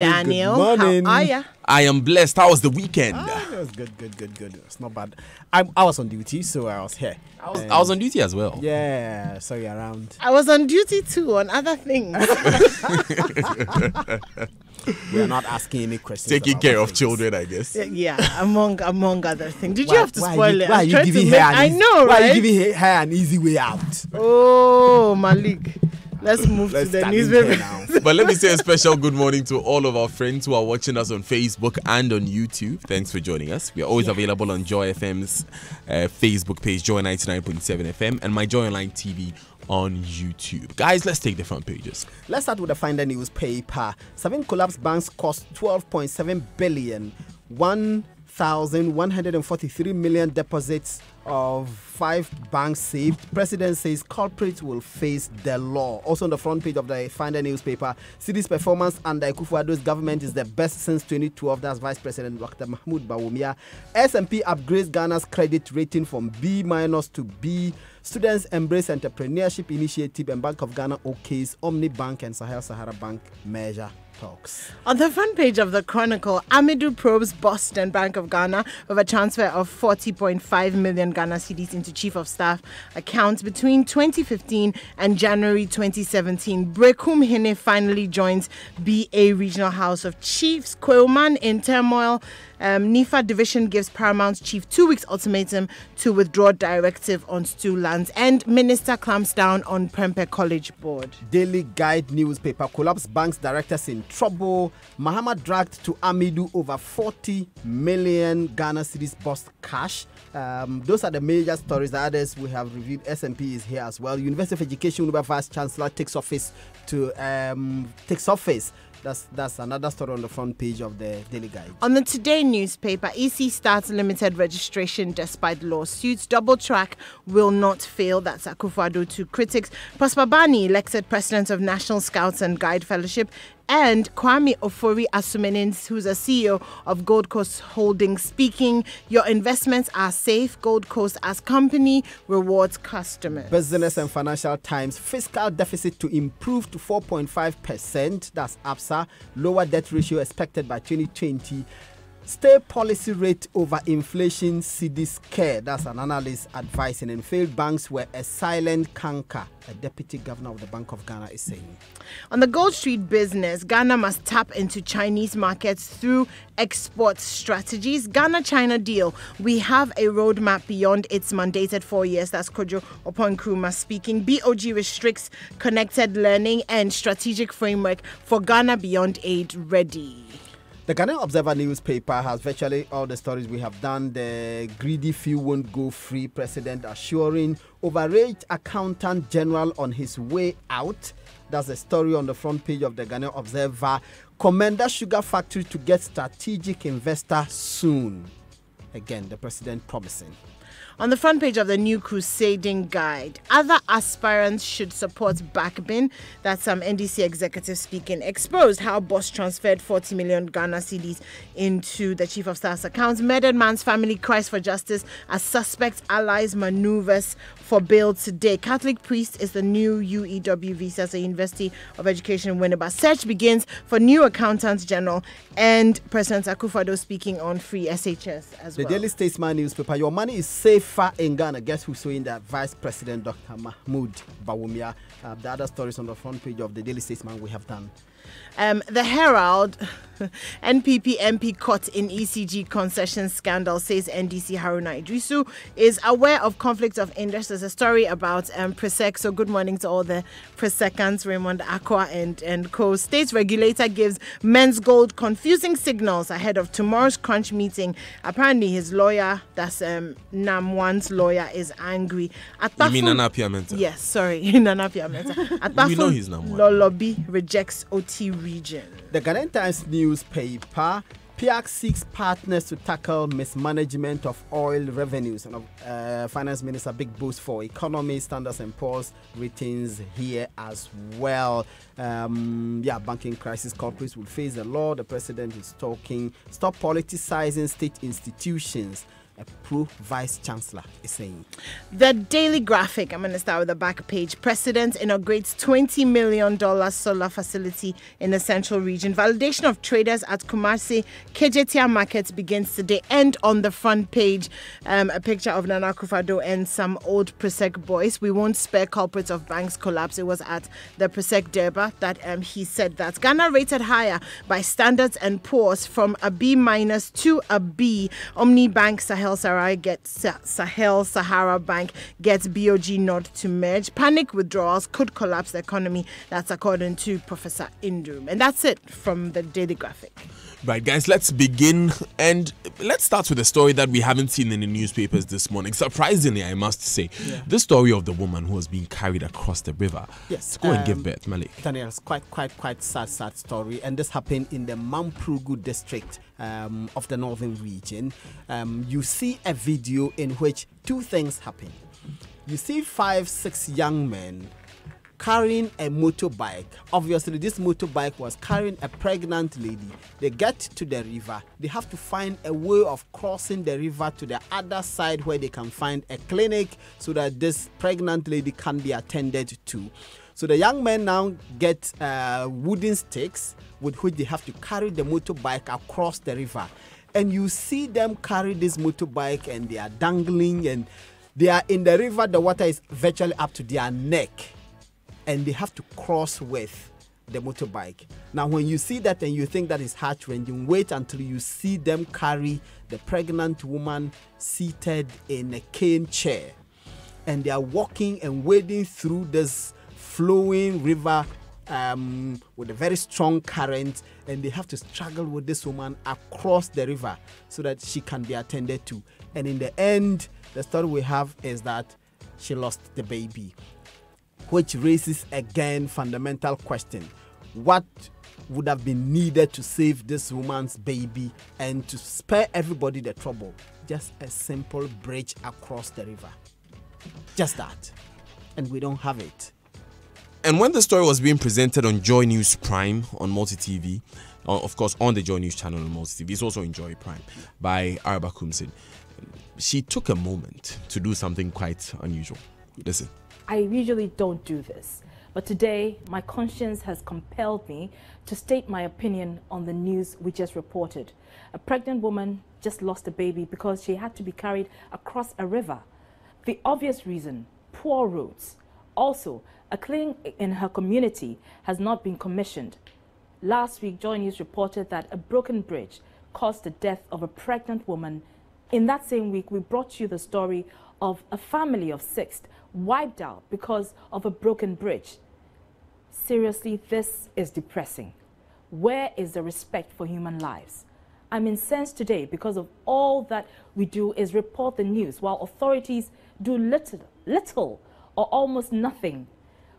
Daniel, good morning. how are ya? I am blessed. How was the weekend? It was good. It's not bad. I was on duty, so I was here. I was on duty as well. Yeah, so you're around. I was on duty too on other things. We are not asking any questions. Taking about care of things. children, I guess. Yeah, among other things. Did you have to spoil it? Why are I'm you trying to giving make- her I know, Why are right? you giving her an easy way out? Oh, Malik. Let's move to the start in newspaper. here now. But let me say a special good morning to all of our friends who are watching us on Facebook and on YouTube. Thanks for joining us. We are always available on Joy FM's Facebook page, Joy 99.7 FM, and my Joy Online TV on YouTube. Guys, let's take the front pages. Let's start with the Finder newspaper. 7 collapsed banks cost 12.7 billion. 1,143 million deposits of 5 banks saved. President says culprits will face the law. Also on the front page of the Finder newspaper, City's performance under Akufo-Addo's government is the best since 2012. That's Vice President Dr. Mahmoud Bawumia. S&P upgrades Ghana's credit rating from B- to B. Students embrace entrepreneurship initiative, and Bank of Ghana OKs Omni Bank and Sahel Sahara Bank merger talks. On the front page of the Chronicle, Amidu probes Boston Bank of Ghana over transfer of 40.5 million Ghana cedis into Chief of Staff accounts between 2015 and January 2017. Brekum Hine finally joins BA Regional House of Chiefs. Kweuman in turmoil. NIFA division gives Paramount Chief 2 weeks ultimatum to withdraw directive on stool lands, and Minister clamps down on Prempeh College Board. Daily Guide newspaper, collapsed banks directors in trouble. Mahama dragged to Amidu over 40 million Ghana cedis bust cash. Those are the major stories. The others we have reviewed. S&P is here as well. University of Education Vice Chancellor takes office. That's another story on the front page of the Daily Guide. On the Today newspaper, EC starts limited registration despite lawsuits. Double track will not fail. That's Akufo-Addo to critics. Prosper Bani elected president of National Scouts and Guide Fellowship. And Kwame Ofori Asumenin, who's a CEO of Gold Coast Holdings, speaking, your investments are safe. Gold Coast as company rewards customers. Business and Financial Times, fiscal deficit to improve to 4.5%. That's APSA. Lower debt ratio expected by 2020. Stay policy rate over inflation, CDs care. That's an analyst advising. And failed banks were a silent canker, a deputy governor of the Bank of Ghana is saying. On the Gold Street business, Ghana must tap into Chinese markets through export strategies. Ghana-China deal. We have a roadmap beyond its mandated 4 years. That's Kojo Opon-Nkrumah speaking. BOG restricts connected learning and strategic framework for Ghana Beyond Aid ready. The Ghanaian Observer newspaper has virtually all the stories we have done. The greedy few won't go free. President assuring overraged accountant general on his way out. That's a story on the front page of the Ghanaian Observer. Commander Sugar Factory to get strategic investor soon. Again, the president promising. On the front page of the New Crusading Guide, other aspirants should support Backbin. That's some NDC executive speaking. Exposed how boss transferred 40 million Ghana cedis into the Chief of Staff's accounts. Murdered man's family cries for justice as suspect allies maneuvers for bail today. Catholic priest is the new UEW visa as a University of Education winner. But search begins for new accountant general, and President Akufo-Addo speaking on free SHS as well. The Daily Statesman newspaper, your money is safer in Ghana. Guess who's showing that? Vice President Dr. Mahmoud Bawumia. The other stories on the front page of the Daily Statesman we have done. The Herald, NPP MP caught in ECG concession scandal, says NDC Haruna Idrisu is aware of conflict of interest. There's a story about Presec. So good morning to all the Presecans, Raymond Aqua and co. State regulator gives Men's Gold confusing signals ahead of tomorrow's crunch meeting. Apparently his lawyer, that's Nam1's lawyer, is angry. You mean Nana Piamenta? Yes, sorry, Nana Piamenta. We know he's Nam1. Lolobi rejects OT region. The Ghanaian Times newspaper, PIAC seeks partners to tackle mismanagement of oil revenues. And Finance Minister big boost for economy. Standards and Poor's ratings here as well. Banking crisis culprits will face the law. The president is talking. Stop politicizing state institutions. a pro-vice chancellor is saying. The Daily Graphic, I'm going to start with the back page. President inaugurates $20 million solar facility in the central region. Validation of traders at Kumasi KJTR markets begins today. And on the front page, a picture of Nana Akufo-Addo and some old Presec boys. We won't spare culprits of bank's collapse. It was at the Presec Durbar that he said that. Ghana rated higher by Standards and Poor's from a B- to a B. Omni Bank Sahel Sahara Bank gets BOG nod to merge. Panic withdrawals could collapse the economy. That's according to Professor Indum. And that's it from the Daily Graphic. Right, guys, let's begin. And let's start with a story that we haven't seen in the newspapers this morning. Surprisingly, I must say, the story of the woman who was being carried across the river. Yes. Go and give birth, Malik. Daniel, it's quite sad story. And this happened in the Mamprugu district of the northern region. You see a video in which two things happen. You see 5-6 young men carrying a motorbike. Obviously, this motorbike was carrying a pregnant lady. They get to the river. They have to find a way of crossing the river to the other side where they can find a clinic so that this pregnant lady can be attended to. So the young men now get wooden sticks with which they have to carry the motorbike across the river. And you see them carry this motorbike and they are dangling and they are in the river. The water is virtually up to their neck. And they have to cross with the motorbike. Now, when you see that and you think that is heart-wrenching, wait until you see them carry the pregnant woman seated in a cane chair. And they are walking and wading through this flowing river with a very strong current. And they have to struggle with this woman across the river so that she can be attended to. And in the end, the story we have is that she lost the baby, which raises again fundamental question. What would have been needed to save this woman's baby and to spare everybody the trouble? Just a simple bridge across the river. Just that. And we don't have it. And when the story was being presented on Joy News Prime on Multi TV, of course on the Joy News channel on Multi TV, it's also on Joy Prime by Araba Kumsin, she took a moment to do something quite unusual. Listen. I usually don't do this, but today my conscience has compelled me to state my opinion on the news we just reported. A pregnant woman just lost a baby because she had to be carried across a river. The obvious reason, poor roads. Also, a clinic in her community has not been commissioned. Last week, Joy News reported that a broken bridge caused the death of a pregnant woman. In that same week, we brought you the story of a family of 6 wiped out because of a broken bridge. Seriously, this is depressing. Where is the respect for human lives? I'm incensed today because of all that we do is report the news while authorities do little or almost nothing.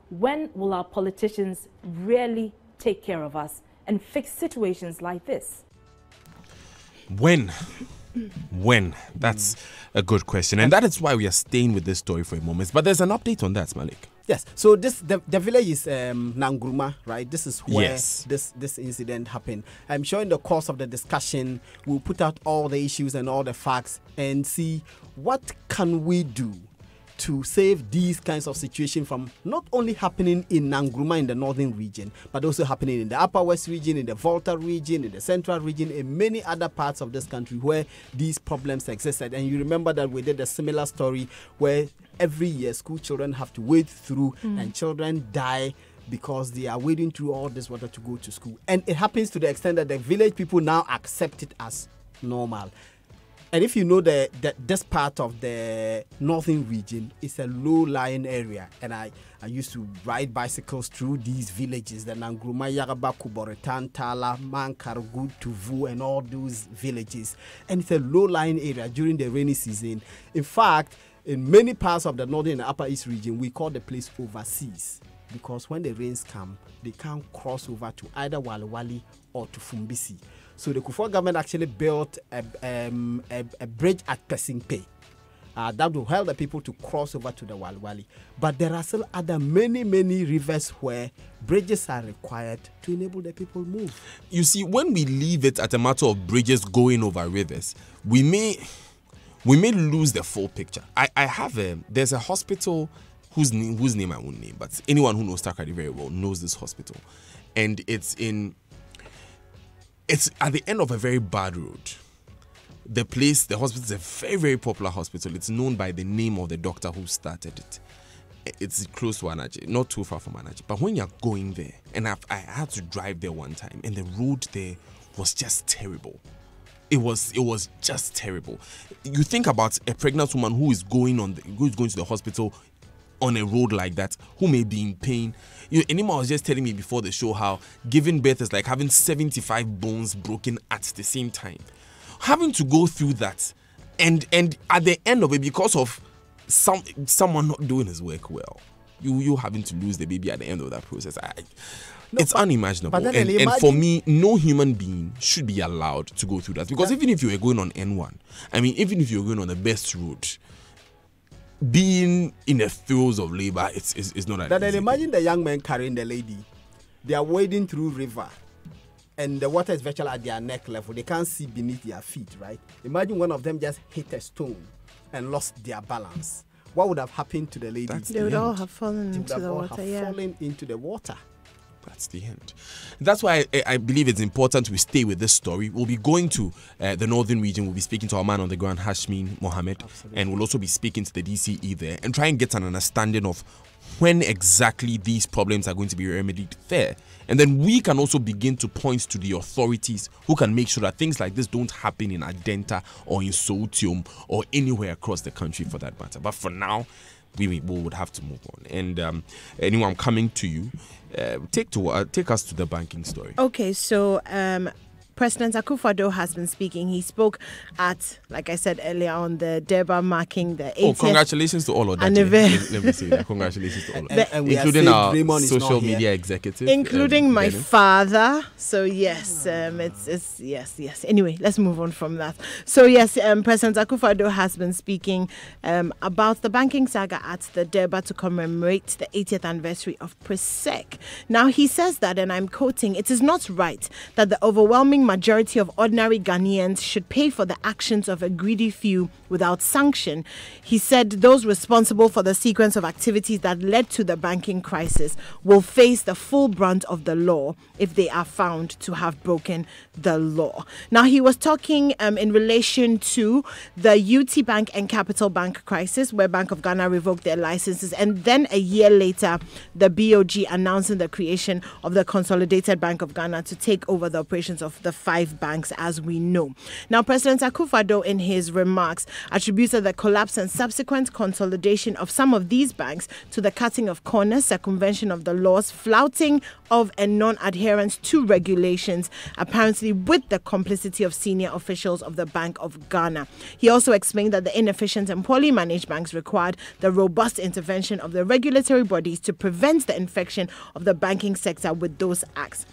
When will our politicians really take care of us and fix situations like this? When? That's a good question. And that is why we are staying with this story for a moment. But there's an update on that, Malik. Yes. So the village is Nangruma, right? This is where this incident happened. I'm sure in the course of the discussion, we'll put out all the issues and all the facts and see what can we do to save these kinds of situations from not only happening in Nangruma in the northern region, but also happening in the Upper West region, in the Volta region, in the Central region, in many other parts of this country where these problems existed. And you remember that we did a similar story where every year school children have to wade through and children die because they are wading through all this water to go to school. And it happens to the extent that the village people now accept it as normal. And if you know that this part of the northern region is a low-lying area, and I used to ride bicycles through these villages, the Nangruma, Yaraba, Kuboretan, Tala, Mankargu, Tuvu, and all those villages. And it's a low-lying area during the rainy season. In fact, in many parts of the northern and upper east region, we call the place overseas, because when the rains come, they can't cross over to either Walwali or to Fumbisi. So the Kufuor government actually built a bridge at Pesingpe. That will help the people to cross over to the Walwali. But there are still other many rivers where bridges are required to enable the people move. You see, when we leave it at a matter of bridges going over rivers, we may we may lose the full picture. I have there's a hospital whose name I won't name, but anyone who knows Takoradi very well knows this hospital, and it's at the end of a very bad road. The hospital is a very, very popular hospital. It's known by the name of the doctor who started it. It's close to Anaje, not too far from Anaje. But when you're going there, and I had to drive there one time, and the road there was just terrible. It was just terrible. You think about a pregnant woman who is going to the hospital on a road like that, who may be in pain. Anima was just telling me before the show how giving birth is like having 75 bones broken at the same time. Having to go through that, and at the end of it, because of someone not doing his work well, you having to lose the baby at the end of that process. It's unimaginable. And for me, no human being should be allowed to go through that. Because even if you were going on N1, even if you're going on the best road, being in the throes of labor, it's not that easy. Imagine the young man carrying the lady. They are wading through river, and the water is virtually at their neck level. They can't see beneath their feet, right? Imagine one of them just hit a stone and lost their balance. What would have happened to the lady? They would all have fallen into the water. Fallen into the water. That's the end. That's why I believe it's important we stay with this story. We'll be going to the northern region. We'll be speaking to our man on the ground, Hashmin Mohammed. Absolutely. And we'll also be speaking to the DCE there and try and get an understanding of when exactly these problems are going to be remedied there. And then we can also begin to point to the authorities who can make sure that things like this don't happen in Adenta or in Soutium or anywhere across the country for that matter. But for now, we would have to move on. And anyone coming to you, take us to the banking story. Okay, so President Akufo-Addo has been speaking. He spoke at, like I said earlier, on the Durban marking the 80th. Congratulations to all of that. Let me say that. Congratulations to all of that. Including our social media executive. Including my father. So yes, it's yes. Anyway, let's move on from that. So yes, President Akufo-Addo has been speaking about the banking saga at the Durban to commemorate the 80th anniversary of PRESEC. Now he says that, and I'm quoting, "It is not right that the overwhelming majority of ordinary Ghanaians should pay for the actions of a greedy few without sanction." He said those responsible for the sequence of activities that led to the banking crisis will face the full brunt of the law if they are found to have broken the law. Now, he was talking in relation to the UT Bank and Capital Bank crisis, where Bank of Ghana revoked their licenses, and then a year later, the BOG announcing the creation of the Consolidated Bank of Ghana to take over the operations of the 5 banks, as we know. Now, President Akufo-Addo, in his remarks, attributed the collapse and subsequent consolidation of some of these banks to the cutting of corners, circumvention of the laws, flouting of and non-adherence to regulations, apparently with the complicity of senior officials of the Bank of Ghana. He also explained that the inefficient and poorly managed banks required the robust intervention of the regulatory bodies to prevent the infection of the banking sector with those acts.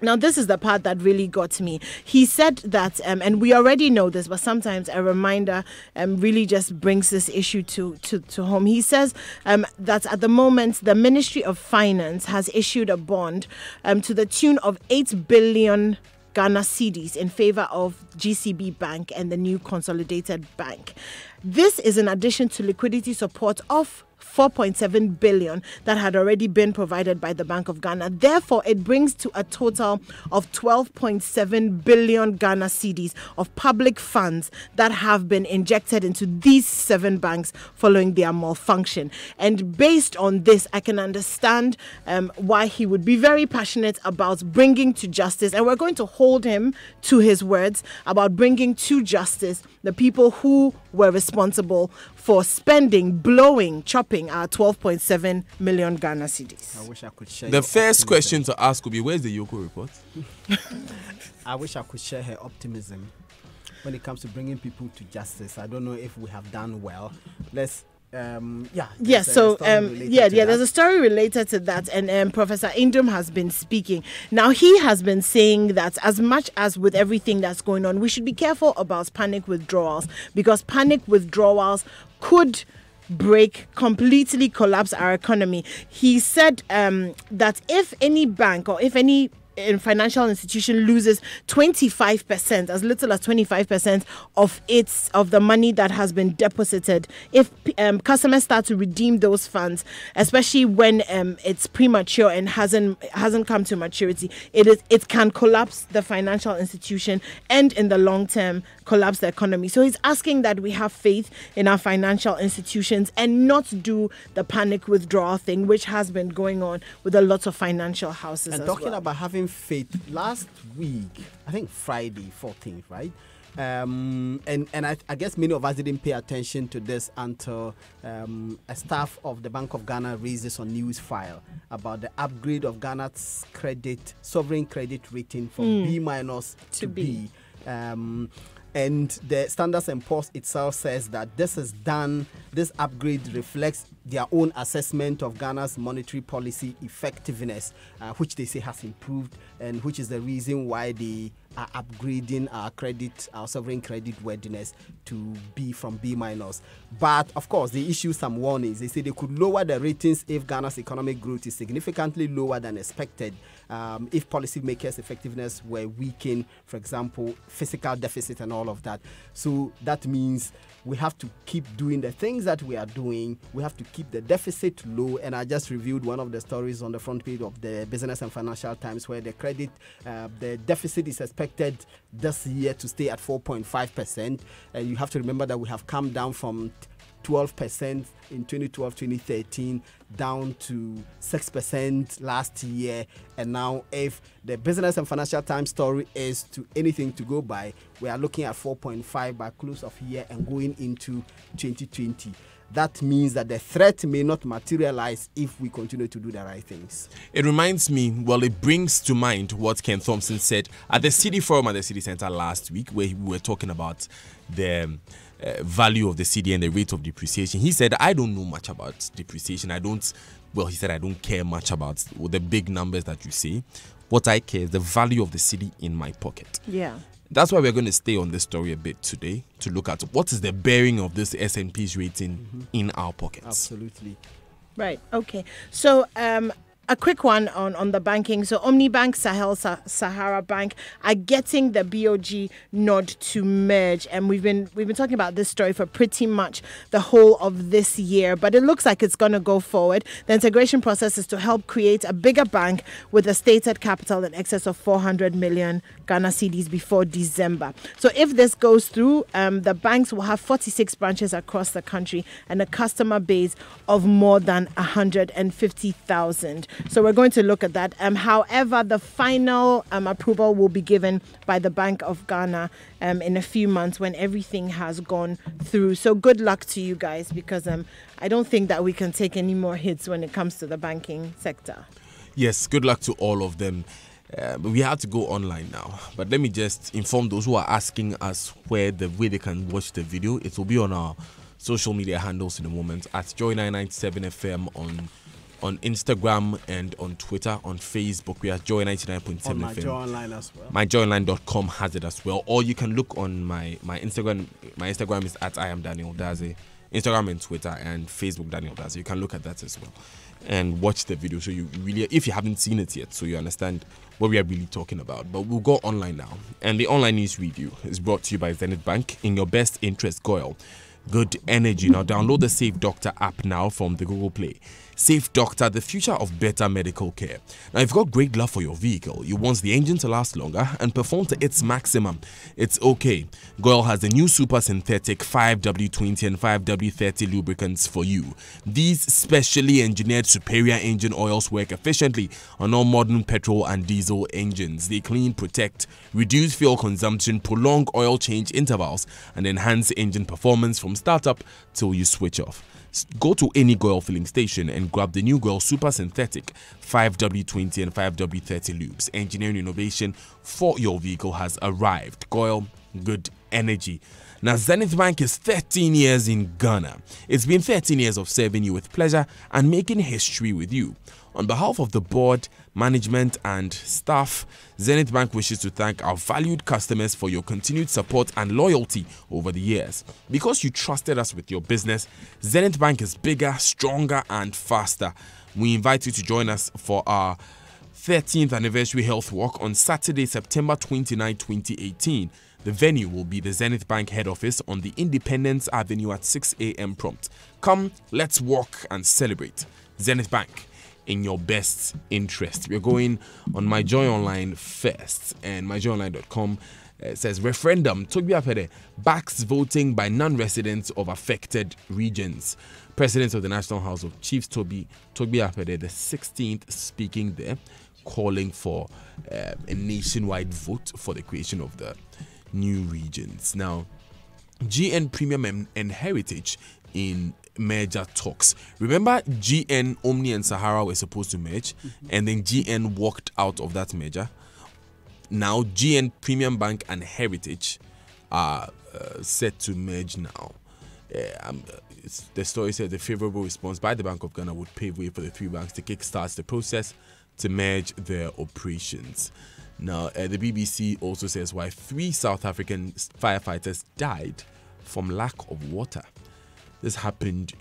Now, this is the part that really got me. He said that, and we already know this, but sometimes a reminder really just brings this issue to home. He says that at the moment, the Ministry of Finance has issued a bond to the tune of 8 billion Ghana cedis in favor of GCB Bank and the new Consolidated Bank. This is in addition to liquidity support of 4.7 billion that had already been provided by the Bank of Ghana. Therefore, it brings to a total of 12.7 billion Ghana cedis of public funds that have been injected into these 7 banks following their malfunction. And based on this, I can understand why he would be very passionate about bringing to justice, and we're going to hold him to his words about bringing to justice the people who were responsible for spending, blowing, chopping our 12.7 million Ghana cedis. I wish I could share. The first question to ask would be, where's the Yoko report? I wish I could share her optimism when it comes to bringing people to justice. I don't know if we have done well. Let's there's a story related to that, and Professor Indom has been speaking. Now, he has been saying that as much as with everything that's going on, we should be careful about panic withdrawals, because panic withdrawals could completely collapse our economy. He said that if any bank or if any financial institution loses 25%, as little as 25% of the money that has been deposited, if customers start to redeem those funds, especially when it's premature and hasn't come to maturity, it can collapse the financial institution and in the long term collapse the economy. So he's asking that we have faith in our financial institutions and not do the panic withdrawal thing, which has been going on with a lot of financial houses. And talking about having faith, last week, I think Friday 14th, right? And I guess many of us didn't pay attention to this until a staff of the Bank of Ghana raised this on News File about the upgrade of Ghana's sovereign credit rating from B- to B. And the Standard & Poor's itself says that this upgrade reflects their own assessment of Ghana's monetary policy effectiveness, which they say has improved, and which is the reason why they are upgrading our sovereign credit worthiness to B from B-. But of course, they issue some warnings. They say they could lower the ratings if Ghana's economic growth is significantly lower than expected, if policymakers' effectiveness were weakened, for example, fiscal deficit and all of that. So that means we have to keep doing the things that we are doing. We have to keep the deficit low. And I just reviewed one of the stories on the front page of the Business and Financial Times, where the deficit is expected this year to stay at 4.5%. And you have to remember that we have come down from 12% in 2012-2013 down to 6% last year, and now if the Business and Financial Times story is to anything to go by, we are looking at 4.5 by close of year and going into 2020. That means that the threat may not materialize if we continue to do the right things. It reminds me, it brings to mind what Ken Thompson said at the City Forum at the City Centre last week, where we were talking about the value of the cedi and the rate of depreciation. He said, I don't know much about depreciation. He said, I don't care much about the big numbers that you say. What I care is the value of the cedi in my pocket. Yeah. That's why we're going to stay on this story a bit today, to look at what is the bearing of this S&P's rating in our pockets. Absolutely. Right. Okay. So, a quick one on the banking. So Omnibank, Sahara Bank are getting the BOG nod to merge, and we've been talking about this story for pretty much the whole of this year. But it looks like it's going to go forward. The integration process is to help create a bigger bank with a stated capital in excess of 400 million Ghana cedis before December. So if this goes through, the banks will have 46 branches across the country and a customer base of more than 150,000. So we're going to look at that. However, the final approval will be given by the Bank of Ghana in a few months when everything has gone through. So good luck to you guys, because I don't think that we can take any more hits when it comes to the banking sector. Yes, good luck to all of them. But we have to go online now. But let me just inform those who are asking us where they can watch the video. It will be on our social media handles in a moment at Joy997 FM on Instagram and on Twitter. On Facebook, we are Joy99.7 FM. My Joy Online as well. MyJoyOnline.com has it as well. Or you can look on my Instagram. My Instagram is at I am Daniel Daze. Instagram and Twitter and Facebook Daniel Daze. You can look at that as well and watch the video, so you really, if you haven't seen it yet, so you understand what we are really talking about. But we'll go online now, and the online news review is brought to you by Zenith Bank. In your best interest, GOIL. Good energy. Now download the Safe Doctor app now from the Google Play. Safe Doctor, the future of better medical care. Now, if you've got great love for your vehicle, you want the engine to last longer and perform to its maximum, it's okay. GOIL has the new super synthetic 5W20 and 5W30 lubricants for you. These specially engineered superior engine oils work efficiently on all modern petrol and diesel engines. They clean, protect, reduce fuel consumption, prolong oil change intervals, and enhance engine performance from startup till you switch off. Go to any GOIL filling station and grab the new GOIL Super Synthetic 5W20 and 5W30 lubes. Engineering innovation for your vehicle has arrived. GOIL, good energy. Now, Zenith Bank is 13 years in Ghana. It's been 13 years of serving you with pleasure and making history with you. On behalf of the board, management and staff, Zenith Bank wishes to thank our valued customers for your continued support and loyalty over the years. Because you trusted us with your business, Zenith Bank is bigger, stronger and faster. We invite you to join us for our 13th Anniversary Health Walk on Saturday, September 29, 2018. The venue will be the Zenith Bank head office on the Independence Avenue at 6 a.m. prompt. Come, let's walk and celebrate. Zenith Bank, in your best interest. We're going on My Joy Online first, and myjoyonline.com says referendum. Togbi Apede backs voting by non-residents of affected regions. President of the National House of Chiefs, Togbi Apede, the 16th, speaking there, calling for a nationwide vote for the creation of the new regions. Now, GN Premium and Heritage in merger talks. Remember, GN, Omni and Sahara were supposed to merge, and then GN walked out of that merger. Now, GN Premium Bank and Heritage are set to merge now. The story said the favorable response by the Bank of Ghana would pave way for the three banks to kickstart the process to merge their operations. Now, the BBC also says why 3 South African firefighters died from lack of water. This happened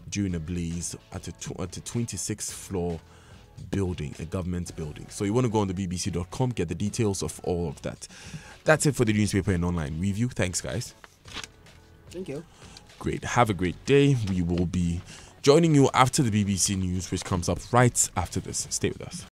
during a blaze at a 26th floor building, a government building. So you want to go on the bbc.com, get the details of all of that. That's it for the newspaper and online review. Thanks, guys. Thank you. Great. Have a great day. We will be joining you after the BBC News, which comes up right after this. Stay with us.